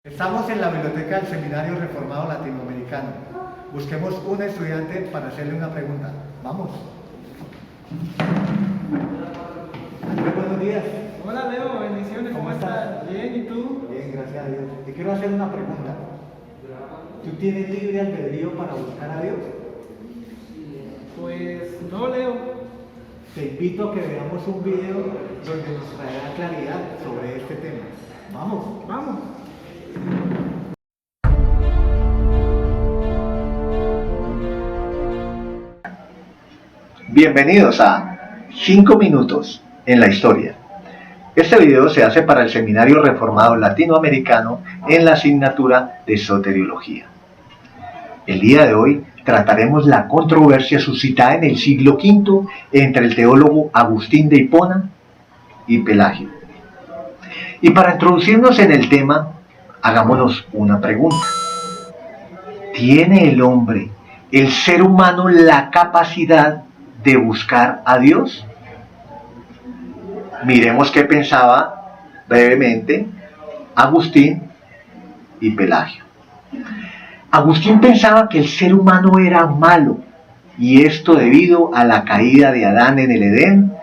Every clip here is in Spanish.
Estamos en la biblioteca del Seminario Reformado Latinoamericano. Busquemos un estudiante para hacerle una pregunta. ¡Vamos! Andrés, buenos días. Hola Leo, bendiciones, ¿cómo estás? Bien, ¿y tú? Bien, gracias a Dios. Te quiero hacer una pregunta. ¿Tú tienes libre albedrío para buscar a Dios? Pues no, Leo. Te invito a que veamos un video donde nos traerá claridad sobre este tema. ¡Vamos! Vamos. Bienvenidos a 5 minutos en la historia. Este video se hace para el Seminario Reformado Latinoamericano en la asignatura de Soteriología. El día de hoy trataremos la controversia suscitada en el siglo V entre el teólogo Agustín de Hipona y Pelagio. Y para introducirnos en el tema, hagámonos una pregunta. ¿Tiene el hombre, el ser humano, la capacidad de buscar a Dios? Miremos qué pensaba brevemente Agustín y Pelagio. Agustín pensaba que el ser humano era malo, y esto debido a la caída de Adán en el Edén,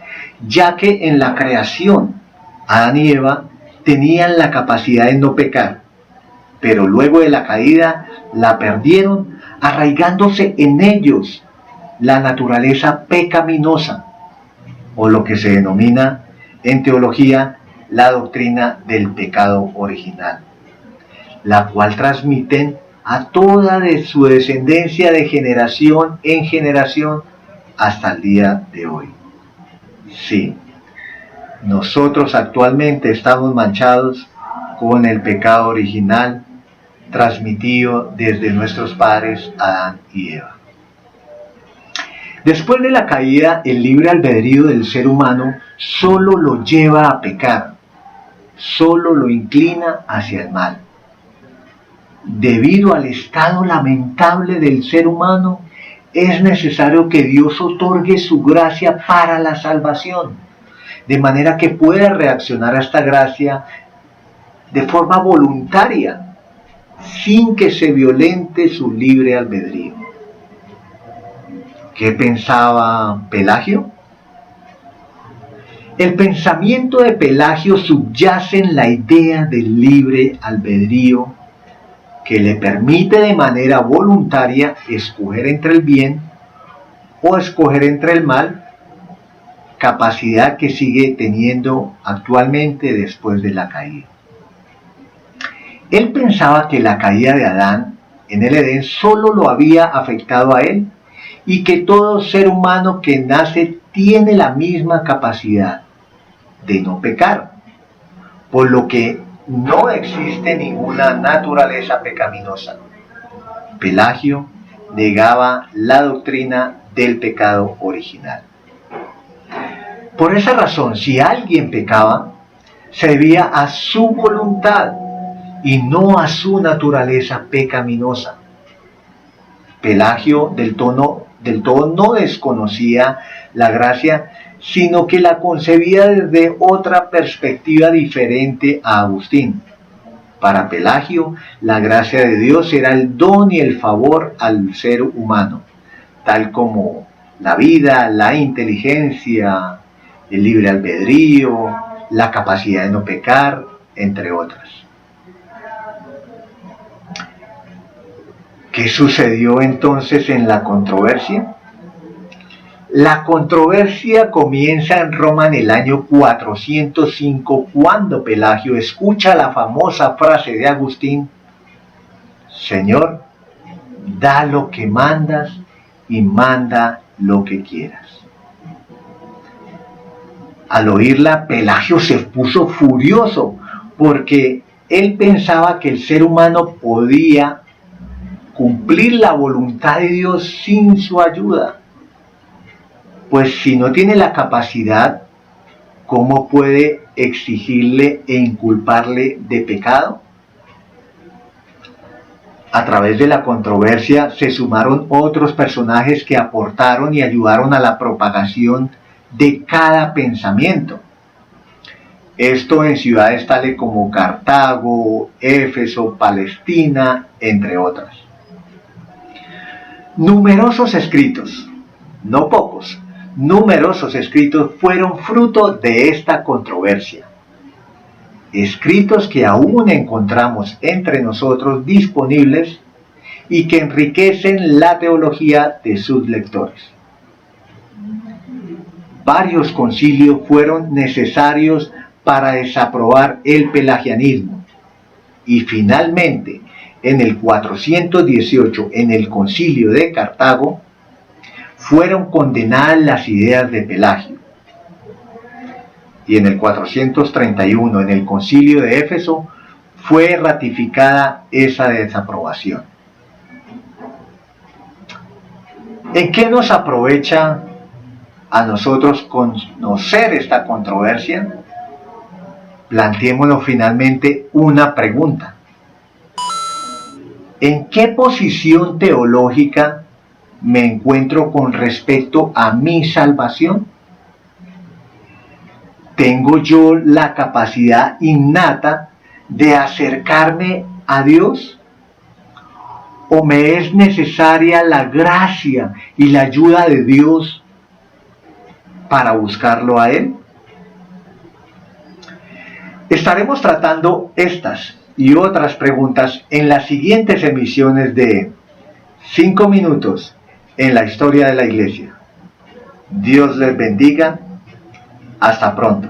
ya que en la creación Adán y Eva tenían la capacidad de no pecar, pero luego de la caída la perdieron, arraigándose en ellos la naturaleza pecaminosa, o lo que se denomina en teología la doctrina del pecado original, la cual transmiten a toda de su descendencia de generación en generación hasta el día de hoy. Sí, nosotros actualmente estamos manchados con el pecado original transmitido desde nuestros padres Adán y Eva. Después de la caída, el libre albedrío del ser humano solo lo lleva a pecar, solo lo inclina hacia el mal. Debido al estado lamentable del ser humano, es necesario que Dios otorgue su gracia para la salvación, de manera que pueda reaccionar a esta gracia de forma voluntaria, sin que se violente su libre albedrío. ¿Qué pensaba Pelagio? El pensamiento de Pelagio subyace en la idea del libre albedrío que le permite de manera voluntaria escoger entre el bien o escoger entre el mal, capacidad que sigue teniendo actualmente después de la caída. Él pensaba que la caída de Adán en el Edén solo lo había afectado a él y que todo ser humano que nace tiene la misma capacidad de no pecar, por lo que no existe ninguna naturaleza pecaminosa. Pelagio negaba la doctrina del pecado original. Por esa razón, si alguien pecaba, se debía a su voluntad y no a su naturaleza pecaminosa. Pelagio del todo no desconocía la gracia, sino que la concebía desde otra perspectiva diferente a Agustín. Para Pelagio, la gracia de Dios era el don y el favor al ser humano, tal como la vida, la inteligencia, el libre albedrío, la capacidad de no pecar, entre otras. ¿Qué sucedió entonces en la controversia? La controversia comienza en Roma en el año 405, cuando Pelagio escucha la famosa frase de Agustín: Señor, da lo que mandas y manda lo que quieras. Al oírla, Pelagio se puso furioso, porque él pensaba que el ser humano podía cumplir la voluntad de Dios sin su ayuda. Pues si no tiene la capacidad, ¿cómo puede exigirle e inculparle de pecado? A través de la controversia se sumaron otros personajes que aportaron y ayudaron a la propagación de cada pensamiento. Esto en ciudades tales como Cartago, Éfeso, Palestina, entre otras. Numerosos escritos, no pocos, numerosos escritos fueron fruto de esta controversia. Escritos que aún encontramos entre nosotros disponibles y que enriquecen la teología de sus lectores. Varios concilios fueron necesarios para desaprobar el pelagianismo y finalmente en el 418 en el concilio de Cartago fueron condenadas las ideas de Pelagio y en el 431 en el concilio de Éfeso fue ratificada esa desaprobación. ¿En qué nos aprovecha a nosotros conocer esta controversia? Planteémonos finalmente una pregunta. ¿En qué posición teológica me encuentro con respecto a mi salvación? ¿Tengo yo la capacidad innata de acercarme a Dios? ¿O me es necesaria la gracia y la ayuda de Dios para buscarlo a Él? Estaremos tratando estas y otras preguntas en las siguientes emisiones de 5 minutos en la historia de la Iglesia. Dios les bendiga. Hasta pronto.